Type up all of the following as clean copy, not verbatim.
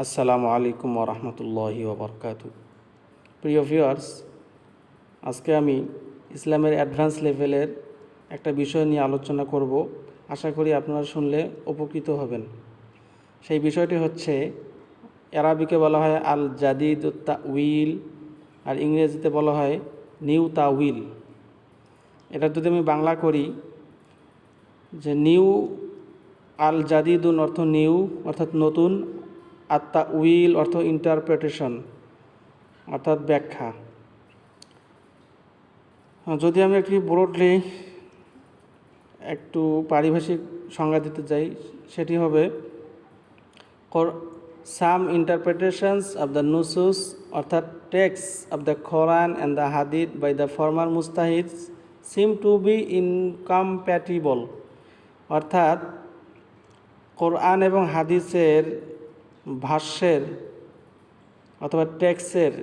আসসালামু আলাইকুম ওরহমতুল্লাহি ওবরকাতু। প্রিয় ভিউয়ার্স, আজকে আমি ইসলামের অ্যাডভান্স লেভেলের একটা বিষয় নিয়ে আলোচনা করব। আশা করি আপনারা শুনলে উপকৃত হবেন। সেই বিষয়টি হচ্ছে, আরবিকে বলা হয় আল জাদিদ তাউইল, আর ইংরেজিতে বলা হয় নিউ তাউইল। এটা যদি আমি বাংলা করি, যে নিউ, আল জাদিদুন অর্থ নিউ অর্থাৎ নতুন, আর তাউইল অর্থ ইন্টারপ্রিটেশন অর্থাৎ ব্যাখ্যা। যদি আমি ব্রডলি একটু পারিভাষিক সংজ্ঞা দিতে যাই, সেটি হবে সাম ইন্টারপ্রিটেশনস অফ দ্য নুসুস অর্থাৎ text of the Quran and the hadith by the former মুস্তাহিদস সিম টু বি ইনকম্প্যাটিবল। অর্থাৎ কোরআন এবং হাদিসের ভাষ্যের অথবা টেক্সটের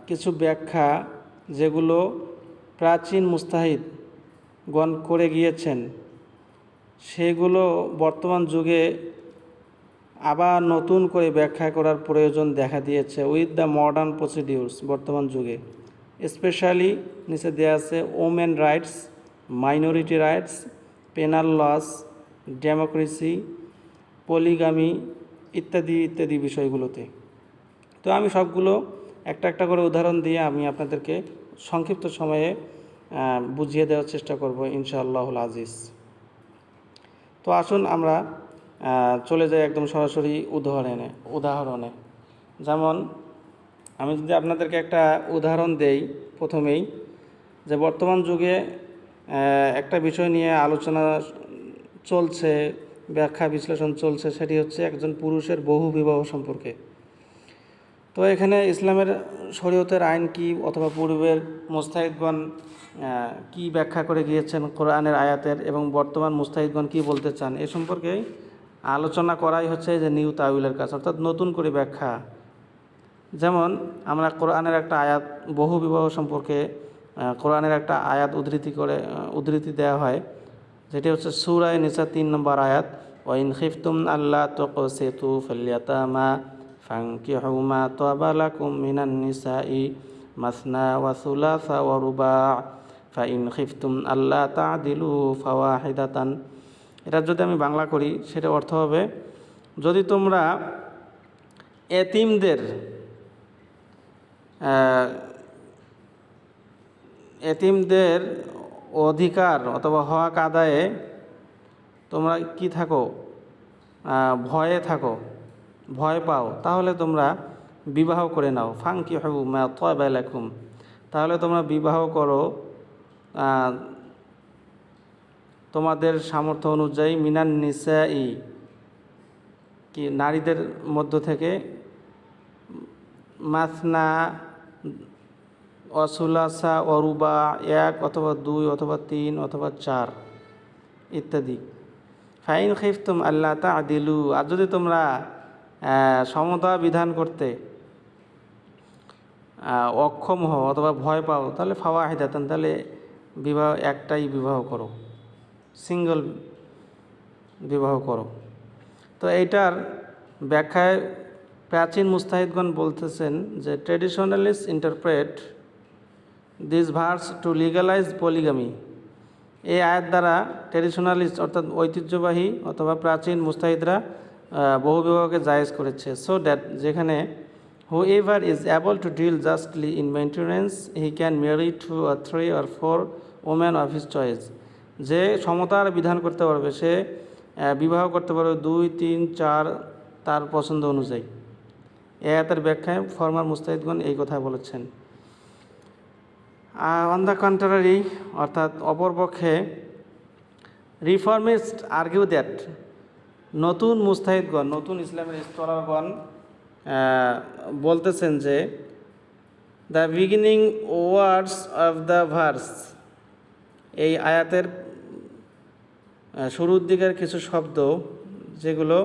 কিছু ব্যাখ্যা যেগুলো প্রাচীন মুস্তাহিদগণ করে গিয়েছেন, সেগুলো বর্তমান যুগে আবার নতুন করে ব্যাখ্যা করার প্রয়োজন দেখা দিয়েছে উইথ দ্য মডার্ন প্রসিডিউরস। বর্তমান যুগে স্পেশালি নিচে দেওয়া আছে women rights, minority rights, penal laws, democracy, polygamy ইত্যাদি ইত্যাদি বিষয়গুলোতে। তো আমি সবগুলো একটা একটা করে উদাহরণ দিয়ে আমি আপনাদেরকে সংক্ষিপ্ত সময়ে বুঝিয়ে দেওয়ার চেষ্টা করব ইনশাআল্লাহুল আজিজ। তো আসুন আমরা চলে যাই একদম সরাসরি উদাহরণে। যেমন আমি যদি আপনাদেরকে একটা উদাহরণ দেই প্রথমেই, যে বর্তমান যুগে একটা বিষয় নিয়ে আলোচনা চলছে, ব্যাখ্যা বিশ্লেষণ চলছে, সেটি হচ্ছে একজন পুরুষের বহু বিবাহ সম্পর্কে। তো এখানে ইসলামের শরীয়তের আইন কি, অথবা পূর্বের মুস্তাহিদগণ কি ব্যাখ্যা করে গিয়েছেন কোরআনের আয়াতের, এবং বর্তমান মুস্তাহিদগণ কি বলতে চান, এ সম্পর্কে আলোচনা করাই হচ্ছে যে নিউ তাউইলের কাজ, অর্থাৎ নতুন করে ব্যাখ্যা। যেমন আমরা কোরআনের একটা আয়াত, বহু বিবাহ সম্পর্কে কোরআনের একটা আয়াত উদ্ধৃতি দেওয়া হয়, যেটি হচ্ছে সূরা নিসা 3 নম্বর আয়াত, ওয়াইন খিফতুম আল্লাহ তুকসিতু ফিল ইয়াতামা ফানকিহু মা তাবা লাকুম মিনান নিসাই মাসনা ওয়া সুলাসা ওয়া রুবা ফাইন খিফতুম আল্লাহ তা'দিলু ফাওয়াহিদাতান। এটা যদি আমি বাংলা করি, সেটা অর্থ হবে, যদি তোমরা এতিমদের অধিকার অথবা হক আদায়ে তোমরা কি থাকো, ভয় পাও, তাহলে তোমরা বিবাহ করে নাও। ফানকিহু মা তাবা লাকুম, তাহলে তোমরা বিবাহ করো তোমাদের সামর্থ্য অনুযায়ী, মিনান নিসাই, কি নারীদের মধ্য থেকে, মাসনা অসুলাসা অরুবা, 1 অথবা 2 অথবা 3 অথবা 4 ইত্যাদি। ফাইন খিফতুম আল্লাহ তা'দিলু, আর যদি তোমরা সমতা বিধান করতে অক্ষম হও অথবা ভয় পাও, তাহলে ফাওয়াহিদাতান, তাহলে একটাই বিবাহ করো, সিঙ্গল বিবাহ করো। তো এইটার ব্যাখ্যায় প্রাচীন মুস্তাহিদগণ বলতেছেন যে traditionalist interpret this verse to legalise polygamy. এই আয়াত দ্বারা ট্রেডিশনালিস্ট অর্থাৎ ঐতিহ্যবাহী অথবা প্রাচীন মুস্তাহিদরা বহু বিবাহকে জায়েজ করেছে। সো দ্যাট, যেখানে whoever is able to deal justly in maintenance he can marry 2 or 3 or 4 women of his choice। যে সমতার বিধান করতে পারবে, সে বিবাহ করতে পারবে 2, 3, 4 তার পছন্দ অনুযায়ী। এই আয়াতের ব্যাখ্যায় ফরমার মুস্তাহিদগণ এই কথা বলেছেন। অন দ্য কন্ট্রারি, অর্থাৎ অপরপক্ষে, রিফর্মিস্ট আর্গিউ দ্যাট, নতুন মুস্তাহিদগণ, নতুন ইসলামের স্কলারগণ বলতেছেন যে the beginning words of the verse, এই আয়াতের শুরুর দিকের কিছু শব্দ, যেগুলো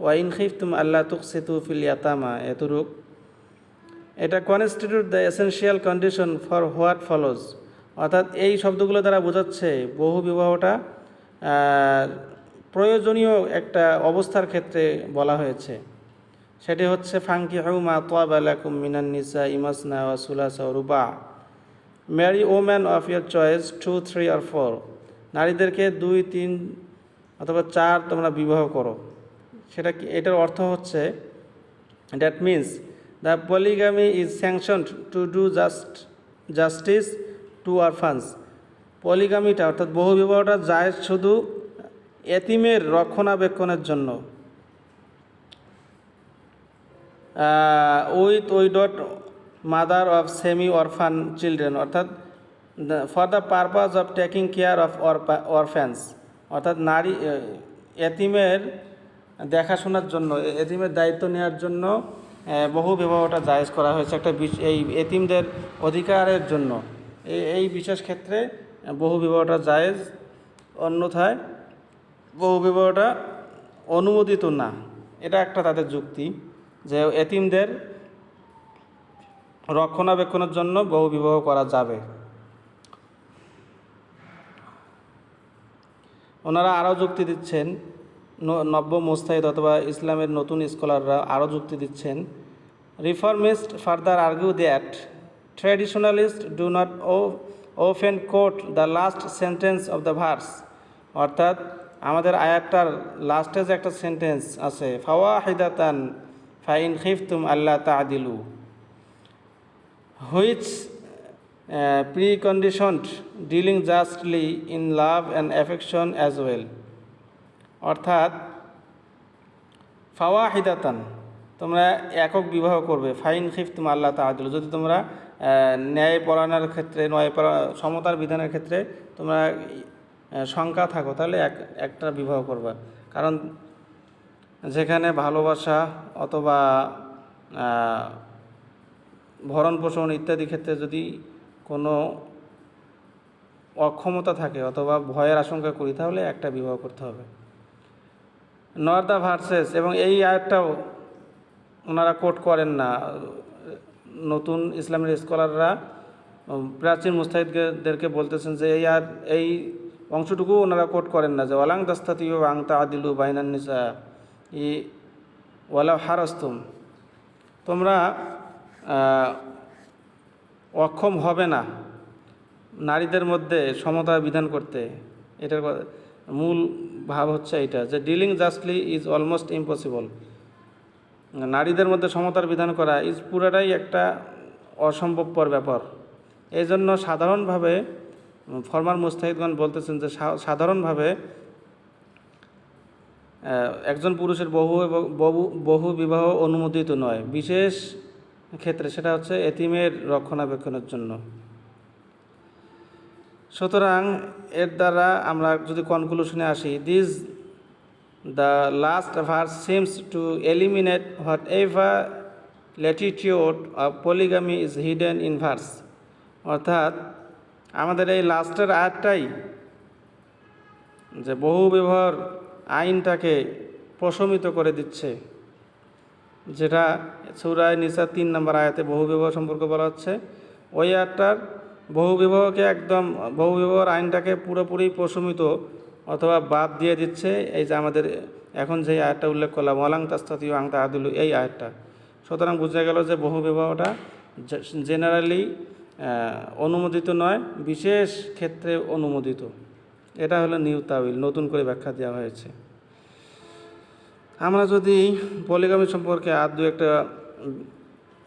ওয়াইন খিফতুম আল্লাহ তুকসিতু ফিল ইয়াতামা, এতটুক, এটা constitute the essential condition for what follows. অর্থাৎ এই শব্দগুলো দ্বারা বোঝাচ্ছে বহু বিবাহটা প্রয়োজনীয় একটা অবস্থার ক্ষেত্রে বলা হয়েছে। সেটি হচ্ছে ফাঙ্কিহু মা তাবা লাকুম মিনান নিসাই মাসনা ওয়া সুলাসা ওয়া রুবা, marry woman of your choice 2, 3 or 4, নারীদেরকে 2, 3 অথবা 4 তোমরা বিবাহ করো। সেটা কি? এটার অর্থ হচ্ছে that means the polygamy is sanctioned to do justice to orphans. পলিগামিটা অর্থাৎ বহুবিবাহটা জায়েজ শুধু এতিমের রক্ষণাবেক্ষণের জন্য, with widowed mother of semi orphan children, অর্থাৎ for the purpose of taking care of orphans, অর্থাৎ নারী এতিমের দেখাশোনার জন্য, এতিমের দায়িত্ব নেওয়ার জন্য বহু বিবাহটা জায়েজ করা হয়েছে একটা এই এতিমদের অধিকারের জন্য। এই বিশেষ ক্ষেত্রে বহু বিবাহটা জায়েজ, অন্যথায় বহু বিবাহটা অনুমোদিত না। এটা একটা তাদের যুক্তি যে এতিমদের রক্ষণাবেক্ষণের জন্য বহু বিবাহ করা যাবে। ওনারা আরও যুক্তি দিচ্ছেন, নব্য মুস্তাহিদ অথবা ইসলামের নতুন স্কলাররা আরও যুক্তি দিচ্ছেন, reformist further argue that ট্র্যাডিশনালিস্ট do not often quote the last sentence of the verse, অর্থাৎ আমাদের আয়াতটার লাস্টে যে একটা সেন্টেন্স আছে, ফাওয়াহিদাতান ফাইন খিফতুম আল্লাহ তা'দিলু, which preconditioned dealing justly in love and affection as well, অর্থাৎ ফাওয়াহিদাতান তোমরা একক বিবাহ করবে, ফাইন খিফতুম আল্লাহ তা'দিলু যদি তোমরা ন্যায় পরায়ণের ক্ষেত্রে, সমতার বিধানের ক্ষেত্রে তোমরা শঙ্কা থাকো, তাহলে একটা বিবাহ করবা। কারণ যেখানে ভালোবাসা অথবা ভরণ পোষণ ইত্যাদি ক্ষেত্রে যদি কোনো অক্ষমতা থাকে অথবা ভয়ের আশঙ্কা করি, তাহলে একটা বিবাহ করতে হবে। নট দ্য ভার্সেস, এবং এই আয়াতটাও ওনারা কোট করেন না। নতুন ইসলামের স্কলাররা প্রাচীন মুস্তাহিদদেরকে বলতেছেন যে এই অংশটুকু ওনারা কোট করেন না, যে ওয়ালাং দাস্তাতিউ আং তা'দিলু বাইনান নিসা ওয়ালাউ হারাস্তুম, তোমরা অক্ষম হবে না নারীদের মধ্যে সমতা বিধান করতে। এটার মূল ভাব হচ্ছে এইটা, যে dealing justly is almost impossible, নারীদের মধ্যে সমতার বিধান করা ইজ পুরাটাই একটা অসম্ভবপর ব্যাপার। এই জন্য সাধারণভাবে ফরমার মুস্তাহিদগণ বলতেছেন যে সাধারণভাবে একজন পুরুষের বহু বিবাহ অনুমোদিত নয়, বিশেষ ক্ষেত্রে সেটা হচ্ছে এতিমের রক্ষণাবেক্ষণের জন্য। সুতরাং এর দ্বারা আমরা যদি কনক্লুশনে আসি, the last verse seems to eliminate whatever latitude of polygamy is hidden in verse, অর্থাৎ আমাদের এই লাস্টের আয়াতটাই যে বহু বিবাহর আইনটাকে প্রশমিত করে দিচ্ছে, যেটা সূরা নিসা 3 নম্বর আয়াতে বহু বিবাহ সম্পর্কে বলা হচ্ছে। ওই আয়াতটার বহু বিবাহর আইনটাকে পুরোপুরি প্রশমিত অথবা বাদ দিয়ে দিচ্ছে এই যে আমাদের এখন যে আয়াতটা উল্লেখ করলাম, ওয়ালাং তাস্তাতিউ আং তা'দিলু, এই আয়াতটা। সুতরাং বোঝা গেল যে বহু বিবাহটা জেনারেলি অনুমোদিত নয়, বিশেষ ক্ষেত্রে অনুমোদিত। এটা হলো নিউ তাউইল, নতুন করে ব্যাখ্যা দেওয়া হয়েছে। আমরা যদি পলিগামি সম্পর্কে আর দু একটা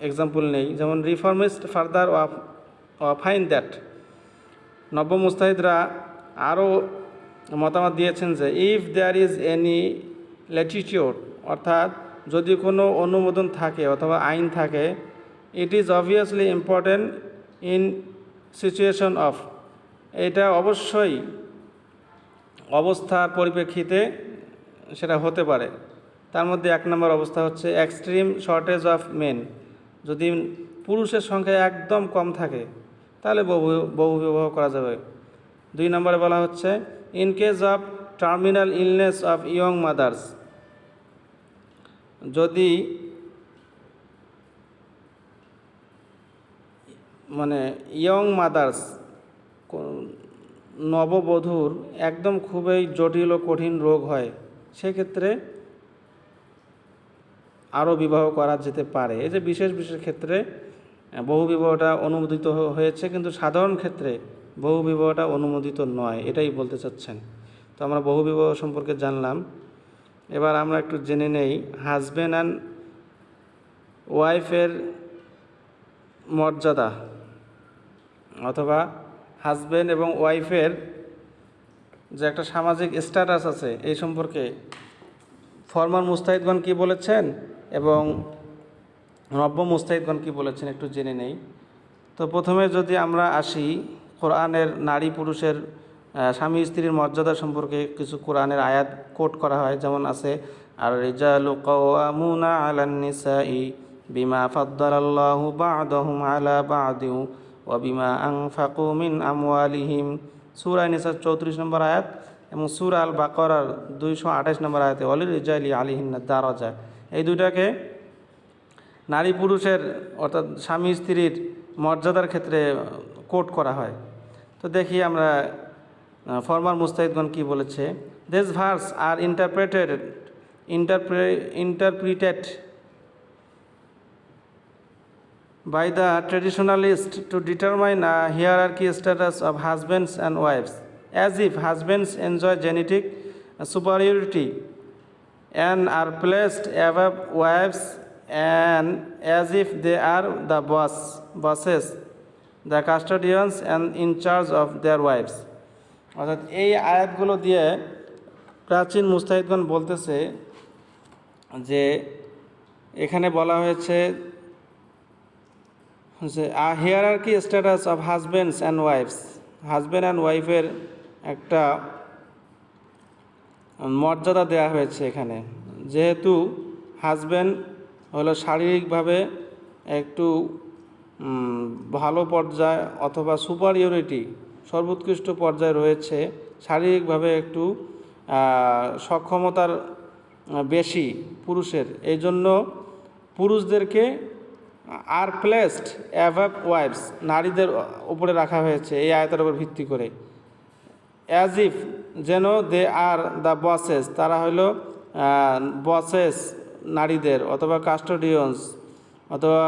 এক্সাম্পল নেই, যেমন রিফর্মিস্ট ফার্দার ফাইন্ড দ্যাট, নব্য মুস্তাহিদরা আরও মতামত দিয়েছেন যে if there is any latitude, অর্থাৎ যদি কোনো অনুমোদন থাকে অথবা আইন থাকে, it is obviously important in situation of, এটা অবশ্যই অবস্থার পরিপ্রেক্ষিতে সেটা হতে পারে। তার মধ্যে 1 নম্বর অবস্থা হচ্ছে এক্সট্রিম শর্টেজ অফ মেন, যদি পুরুষের সংখ্যা একদম কম থাকে তাহলে বহু বিবাহ করা যাবে। 2 নম্বরে বলা হচ্ছে in case of terminal illness of young mother's, যদি ইয়ং মাদার্স নববধূর একদম খুবই জটিল ও কঠিন রোগ হয়, সেক্ষেত্রে আরও বিবাহ করা যেতে পারে। এই যে বিশেষ বিশেষ ক্ষেত্রে বহু বিবাহটা অনুমোদিত হয়েছে, কিন্তু সাধারণ ক্ষেত্রে বহু বিবাহটা অনুমোদিত নয়, এটাই বলতে চাচ্ছেন। তো আমরা বহু বিবাহ সম্পর্কে জানলাম। এবার আমরা একটু জেনে নেই হাজব্যান্ড অ্যান্ড ওয়াইফের মর্যাদা, অথবা হাজব্যান্ড এবং ওয়াইফের যে একটা সামাজিক স্ট্যাটাস আছে এই সম্পর্কে ফরমাল মুস্তাহিদগণ কী বলেছেন এবং নব্য মুস্তাহিদগণ কী বলেছেন একটু জেনে নেই। তো প্রথমে যদি আমরা আসি কোরআনের নারী পুরুষের স্বামী স্ত্রীর মর্যাদা সম্পর্কে কিছু কোরআনের আয়াত কোট করা হয়, যেমন আছে আর রিজালু কাওয়ামুনা আলান নিসাই বিমা ফাদ্দালাল্লাহু বা'দাহুম আলা বা'দিন ওয়া বিমা আনফাকু মিন আমওয়ালিহিম, সূরা নিসা 34 নম্বর আয়াত, এবং সূরা আল বাকারার 228 নম্বর আয়াতে ওয়ালির রিজালি আলাইহিন্না দারাজা। এই দুইটাকে নারী পুরুষের অর্থাৎ স্বামী স্ত্রীর মর্যাদার ক্ষেত্রে কোট করা হয়। তো দেখি আমরা ফরমাল মুস্তাহিদগণ কী বলেছে। This verse are interpreted by the traditionalists to determine a hierarchy status of husbands and wives, as if husbands enjoy genetic superiority and are placed above wives, and as if they are the bosses, the custodians and in charge of their wives. অর্থাৎ এই আয়াতগুলো দিয়ে প্রাচীন মুস্তাহিদগণ বলতেছে যে এখানে বলা হয়েছে যে hierarchy status of husbands and wives, husband and ওয়াইফের একটা মর্যাদা দেওয়া হয়েছে এখানে। যেহেতু হাজব্যান্ড হলো শারীরিকভাবে একটু ভালো পর্যায়ে অথবা সুপারিয়রিটি সর্বোৎকৃষ্ট পর্যায়ে রয়েছে, শারীরিকভাবে একটু সক্ষমতার বেশি পুরুষের, এই জন্য পুরুষদেরকে আর প্লেসড অ্যাভাব ওয়াইফস, নারীদের উপরে রাখা হয়েছে এই আয়াতের উপর ভিত্তি করে। অ্যাজ ইফ, যেন দে আর দ্য বসেস, তারা হলো বসেস নারীদের, অথবা কাস্টোডিয়ানস অথবা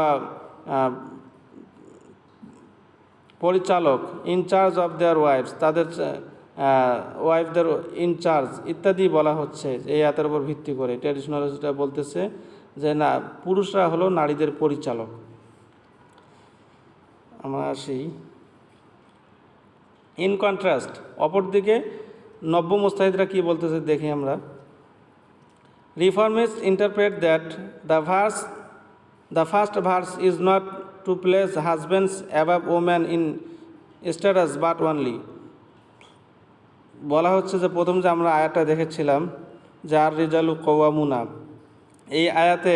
পরিচালক, ইনচার্জ অফ দেয়ার ওয়াইফস, তাদের ওয়াইফদের ইনচার্জ ইত্যাদি বলা হচ্ছে এই আয়াতের উপর ভিত্তি করে। ট্র্যাডিশনালিস্টরা বলতেছে যে না, পুরুষরা হলো নারীদের পরিচালক। আমরা আসি ইন কন্ট্রাস্ট, অপরদিকে নব্য মুস্তাহিদরা কী বলতেছে দেখি আমরা। Reformist interpret that the first verse is not to place husbands above woman in status but only. বলা হচ্ছে যে প্রথম যে আমরা আয়াতটা দেখেছিলাম যে আর রিজালু কওয়ামুনা, এই আয়াতে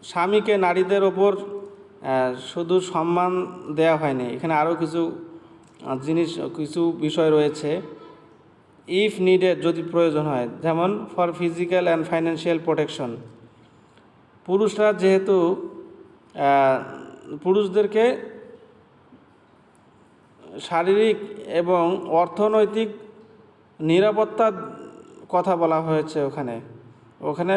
স্বামীকে নারীদের ওপর শুধু সম্মান দেয়া হয়নি, এখানে আরও কিছু বিষয় রয়েছে। ইফ নিডেড, যদি প্রয়োজন হয়, যেমন for physical and financial protection. পুরুষরা যেহেতু পুরুষদেরকে শারীরিক এবং অর্থনৈতিক নিরাপত্তার কথা বলা হয়েছে ওখানে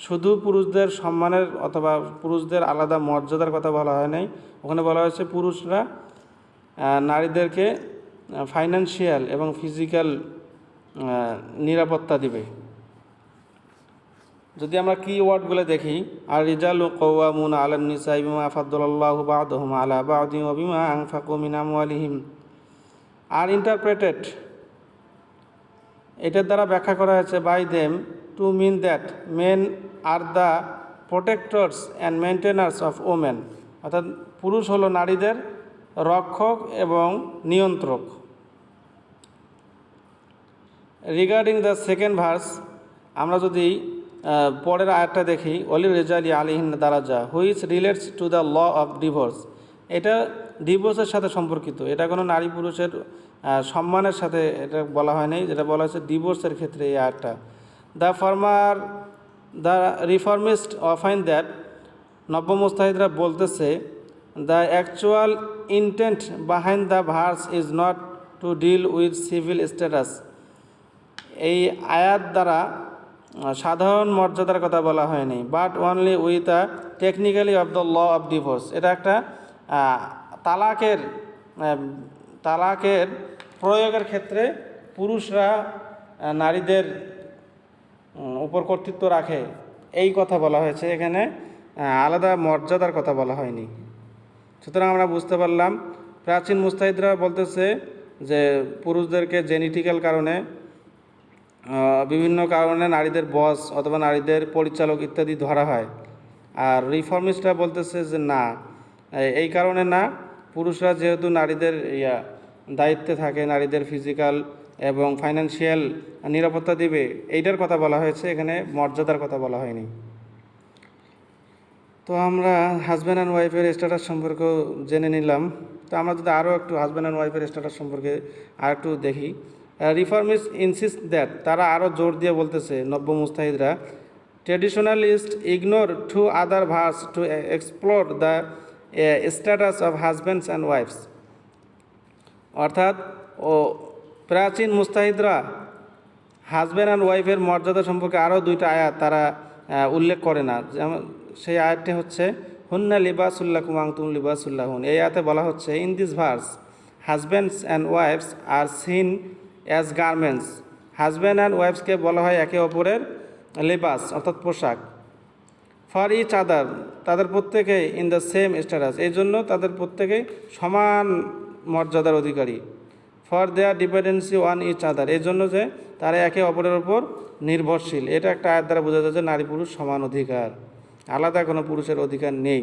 শুধু পুরুষদের সম্মানের অথবা পুরুষদের আলাদা মর্যাদার কথা বলা হয় নাই, ওখানে বলা হয়েছে পুরুষরা নারীদেরকে ফাইন্যান্সিয়াল এবং ফিজিক্যাল নিরাপত্তা দিবে। যদি আমরা কি ওয়ার্ডগুলো দেখি, আর রিজালু কাওয়ামুনা আলান নিসাই বিমা ফাদ্দালাল্লাহু বা'দাহুম আলা বা'দিন ওয়া বিমা আনফাকু মিন আমওয়ালিহিম আর ইন্টারপ্রেটেড, এটার দ্বারা ব্যাখ্যা করা হয়েছে by them to mean that men are the protectors and maintainers of women, অর্থাৎ পুরুষ হলো নারীদের রক্ষক এবং নিয়ন্ত্রক। রিগার্ডিং দ্য সেকেন্ড ভার্স, আমরা যদি পরের আয়াতটা দেখি, ওয়ালির রিজালি আলাইহিন্না দারাজা which relates to the law of divorce, এটা ডিভোর্সের সাথে সম্পর্কিত, এটা কোনো নারী পুরুষের সম্মানের সাথে এটা বলা হয় নাই, যেটা বলা হয়েছে ডিভোর্সের ক্ষেত্রে এই আয়াতটা। দ্য রিফর্মিস্ট অফাইন দ্যাট, নব্য মুস্তাহিদরা বলতেছে the actual intent behind the verse is not to deal with civil status. এই আয়াত দ্বারা সাধারণ মর্যাদার কথা বলা হয়নি, but only with a technically of the law of divorce. এটা একটা তালাকের তালাকের প্রয়োগের ক্ষেত্রে পুরুষরা নারীদের উপর কর্তৃত্ব রাখে, এই কথা বলা হয়েছে এখানে, আলাদা মর্যাদার কথা বলা হয়নি। সুতরাং আমরা বুঝতে পারলাম প্রাচীন মুস্তাহিদরা বলতেছে যে পুরুষদেরকে জেনেটিক্যাল কারণে, বিভিন্ন কারণে নারীদের বস অথবা নারীদের পরিচালক ইত্যাদি ধরা হয়। আর রিফর্মিস্টরা বলতেছে যে না, এই কারণে না, পুরুষরা যেহেতু নারীদের দায়িত্বে থাকে, নারীদের ফিজিক্যাল এবং ফাইন্যান্সিয়াল নিরাপত্তা দিবে, এইটার কথা বলা হয়েছে, এখানে মর্যাদার কথা বলা হয়নি। তো আমরা হাজব্যান্ড অ্যান্ড ওয়াইফের স্ট্যাটাস সম্পর্কে জেনে নিলাম। তো আমরা যদি আরও একটু হাজব্যান্ড অ্যান্ড ওয়াইফের স্ট্যাটাস সম্পর্কে আর একটু দেখি। রিফর্মিস্ট ইনসিস্ট দ্যাট, তারা আরও জোর দিয়ে বলতেছে নব্য মুস্তাহিদরা, traditionalist ignore to other verse to explore the status of husbands and wives. অর্থাৎ প্রাচীন মুস্তাহিদরা হাজব্যান্ড অ্যান্ড ওয়াইফের মর্যাদা সম্পর্কে আরও দুইটা আয়াত তারা উল্লেখ করে না। যেমন সেই আয়াতটি হচ্ছে হুন্না লিবাসুল্লাকুম আনতুম লিবাসুল্লাহুন। এই আয়াতে বলা হচ্ছে, in this verse husbands and wives are seen as garments. Husband and ওয়াইফসকে বলা হয় একে অপরের লিবাস অর্থাৎ পোশাক। ফর ইচ আদার, তাদের প্রত্যেকেই ইন দ্য সেম স্ট্যাটাস, এই জন্য তাদের প্রত্যেকেই সমান মর্যাদার অধিকারী। For their dependency on each other, এই জন্য যে তারা একে অপরের ওপর নির্ভরশীল। এটা একটা আয়াত দ্বারা বোঝা যায় যে নারী পুরুষ সমান অধিকার, আলাদা কোনো পুরুষের অধিকার নেই,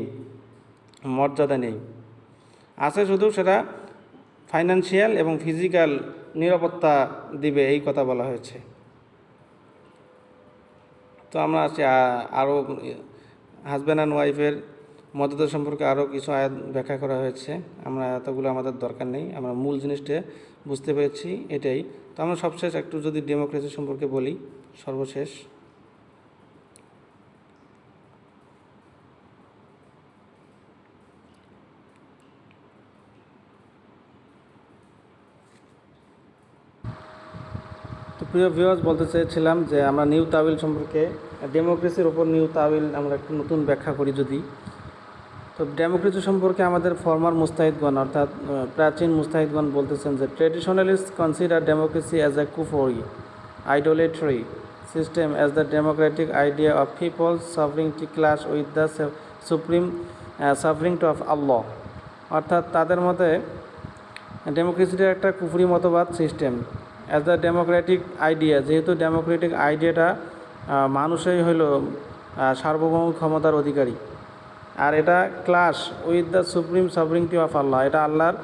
মর্যাদা নেই, আছে শুধু সেটা ফাইন্যান্সিয়াল এবং ফিজিক্যাল নিরাপত্তা দিবে, এই কথা বলা হয়েছে। তো আমরা আছি আরও হাজব্যান্ড অ্যান্ড ওয়াইফের মর্যাদা সম্পর্কে আরও কিছু আয়াত ব্যাখ্যা করা হয়েছে। আমরা এতগুলো আমাদের দরকার নেই, আমরা মূল জিনিসটা বুঝতে পেরেছি, এটাই। তো আমরা সবশেষ একটু যদি ডেমোক্রেসি সম্পর্কে বলি, সর্বশেষ। তো প্রিয় ভিউয়ার্স, বলতে চেয়েছিলাম যে আমরা নিউ তাওয়িল সম্পর্কে, ডেমোক্রেসির ওপর নিউ তাওয়িল আমরা একটু নতুন ব্যাখ্যা করি যদি। তো ডেমোক্রেসি সম্পর্কে আমাদের ফর্মার মুস্তাহিদগণ অর্থাৎ প্রাচীন মুস্তাহিদগণ বলতেছেন যে traditionalist consider democracy as a কুফরি idolatry system as the democratic idea of people's sovereignty clash with the supreme sovereignty of Allah. অর্থাৎ তাদের মতে ডেমোক্রেসিটা একটা কুফরি মতবাদ system, as the democratic idea, যেহেতু ডেমোক্রেটিক আইডিয়াটা মানুষই হইল সার্বভৌম ক্ষমতার অধিকারী, আর এটা clash with the supreme sovereignty of Allah, এটা আল্লাহর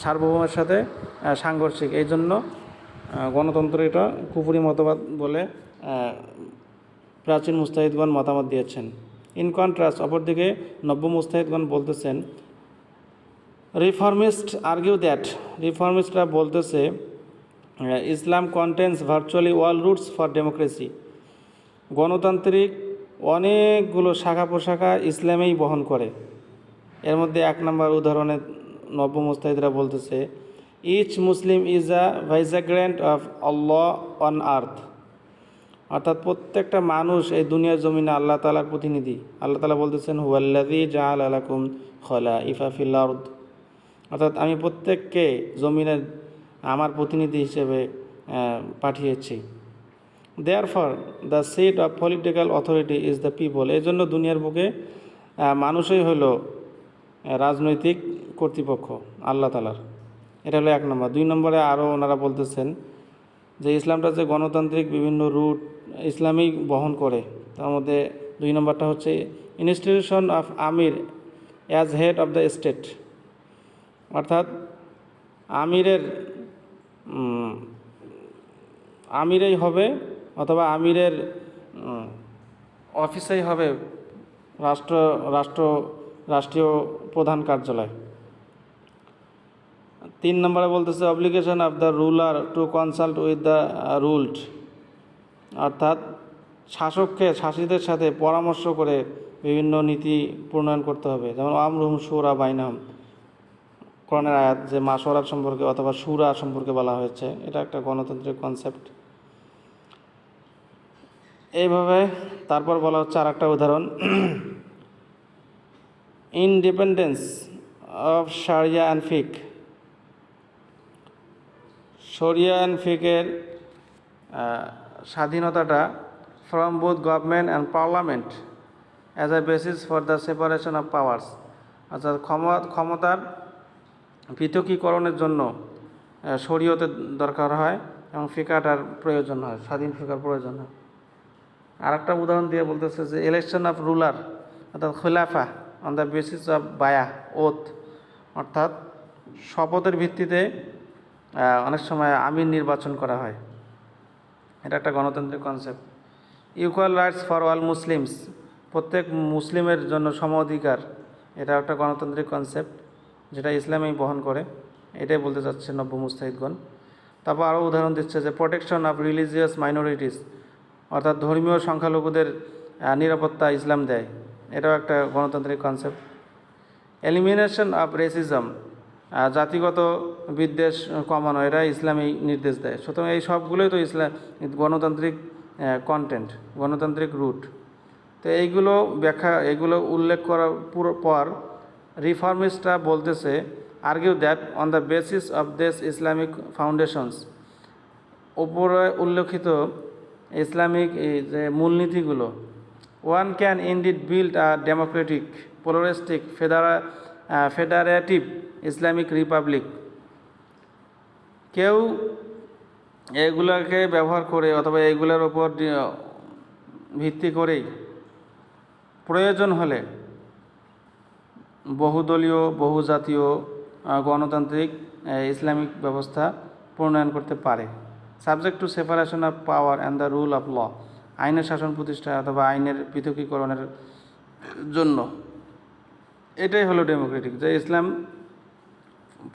সার্বভৌমের সাথে সাংঘর্ষিক, এই জন্য গণতন্ত্র এটা কুফরি মতবাদ বলে প্রাচীন মুস্তাহিদগণ মতামত দিয়েছেন। ইন কন্ট্রাস্ট, অপরদিকে নব্য মুস্তাহিদগণ বলতেছেন, রিফর্মিস্ট আর্গিউ দ্যাট, রিফর্মিস্টরা বলতেছে Islam contains virtually all roots for democracy. গণতান্ত্রিক অনেকগুলো শাখা প্রশাখা ইসলামেই বহন করে। এর মধ্যে এক নম্বর উদাহরণে নব্য মুস্তাহিদরা বলতেছে, each Muslim is a vicegerent of Allah on earth. অর্থাৎ প্রত্যেকটা মানুষ এই দুনিয়ার জমিনে আল্লাহ তাআলার প্রতিনিধি। আল্লাহ তাআলা বলতেছেন, হুয়াল্লাযী জাআলা লাকুম খলাইফা ফিল আরদ। অর্থাৎ আমি প্রত্যেককে জমিনের আমার প্রতিনিধি হিসেবে পাঠিয়েছি। Therefore the seat of political authority is the people. এই জন্য দুনিয়ার বুকে মানুষই হইল রাজনৈতিক কর্তৃপক্ষ আল্লাহ তাআলার। এটা হলো এক নম্বর। দুই নম্বরে আরও ওনারা বলতেছেন যে ইসলামটা যে গণতান্ত্রিক বিভিন্ন রুট ইসলামই বহন করে, তার মধ্যে দুই নম্বরটা হচ্ছে ইনস্টিটিউশন অফ আমির as head of the state. অর্থাৎ আমিরেই হবে অথবা আমিরের অফিসেই হবে রাষ্ট্রীয় প্রধান কার্যালয়। তিন নম্বরে বলতেছে obligation of the ruler to consult with the ruled. অর্থাৎ শাসিতদের সাথে পরামর্শ করে বিভিন্ন নীতি প্রণয়ন করতে হবে, যেমন আমরুহুম শুরা বাইনাহুম, কোরআনের আয়াত যে মাশওয়ারা সম্পর্কে অথবা শুরা সম্পর্কে বলা হয়েছে, এটা একটা গণতান্ত্রিক কনসেপ্ট। এইভাবে তারপর বলা হচ্ছে আর একটা উদাহরণ, independence of sharia and fiqh. শরিয়া অ্যান্ড ফিকের স্বাধীনতাটা from both government and parliament as a basis for the separation of powers, অর্থাৎ ক্ষমতার পৃথকীকরণের জন্য শরীয়তের দরকার হয় এবং ফিকাটার প্রয়োজন হয়, স্বাধীন ফিকার প্রয়োজন হয়। আর একটা উদাহরণ দিয়ে বলতেছে যে ইলেকশন অফ রুলার অর্থাৎ খিলাফা অন দ্য বেসিস অফ বায়া ওথ, অর্থাৎ শপথের ভিত্তিতে অনেক সময় আমির নির্বাচন করা হয়। এটা একটা গণতান্ত্রিক concept. Equal rights for all Muslims, প্রত্যেক মুসলিমের জন্য সম অধিকার, এটা একটা গণতান্ত্রিক কনসেপ্ট যেটা ইসলামেই বহন করে, এটাই বলতে চাচ্ছে নব্য মুস্তাহিদগণ। তারপর আরও উদাহরণ দিচ্ছে যে প্রোটেকশন অফ রিলিজিয়াস মাইনরিটিস, অর্থাৎ ধর্মীয় সংখ্যালঘুদের নিরাপত্তা ইসলাম দেয়, এটাও একটা গণতান্ত্রিক কনসেপ্ট। এলিমিনেশন অফ রেসিজম, জাতিগত বিদ্বেষ কমানো, এটা ইসলামী নির্দেশ দেয়। সুতরাং এই সবগুলোই তো ইসলাম গণতান্ত্রিক কন্টেন্ট, গণতান্ত্রিক রুট। তো এইগুলো এগুলো উল্লেখ করার পর রিফর্মিস্টরা বলতেছে argue that on the basis of this Islamic foundations, ওপরে উল্লেখিত ইসলামিক এই যে মূলনীতিগুলো, one can indeed build a democratic pluralistic federative Islamic republic. কেউ এগুলোকে ব্যবহার করে অথবা এগুলোর ওপর ভিত্তি করেই প্রয়োজন হলে বহুদলীয় বহুজাতীয় গণতান্ত্রিক ইসলামিক ব্যবস্থা প্রণয়ন করতে পারে, subject to separation of power and the rule of law, আইনের শাসন প্রতিষ্ঠা অথবা আইনের পৃথকীকরণের জন্য। এটাই হলো ডেমোক্রেটিক। যে ইসলাম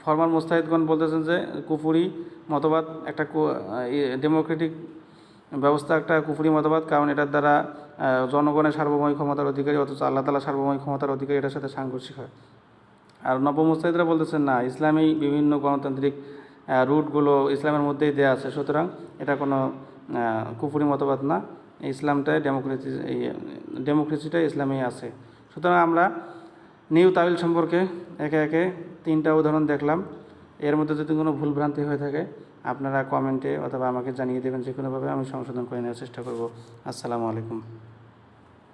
ফরমাল মুস্তাহিদগণ বলতেছেন যে কুফরি মতবাদ একটা ডেমোক্রেটিক ব্যবস্থা একটা কুফরি মতবাদ, কারণ এটার দ্বারা জনগণের সার্বভৌমিক ক্ষমতার অধিকারী অথচ আল্লাহ তাআলা সার্বভৌমিক ক্ষমতার অধিকারী, এটার সাথে সাংঘর্ষিক হয়। আর নব্য মুস্তাহিদরা বলতেছেন না, ইসলামী বিভিন্ন গণতান্ত্রিক রুটগুলো ইসলামের মধ্যেই দেওয়া আছে, সুতরাং এটা কোনো কুফরি মতবাদ না, ইসলামটাই ডেমোক্রেসিটাই ইসলামেই আছে। সুতরাং আমরা নিউ তাওয়িল সম্পর্কে একে একে 3টা উদাহরণ দেখলাম। এর মধ্যে যদি কোনো ভুলভ্রান্তি হয়ে থাকে আপনারা কমেন্টে অথবা আমাকে জানিয়ে দেবেন, যে কোনোভাবে আমি সংশোধন করে নেওয়ার চেষ্টা করব। আসসালামু আলাইকুম।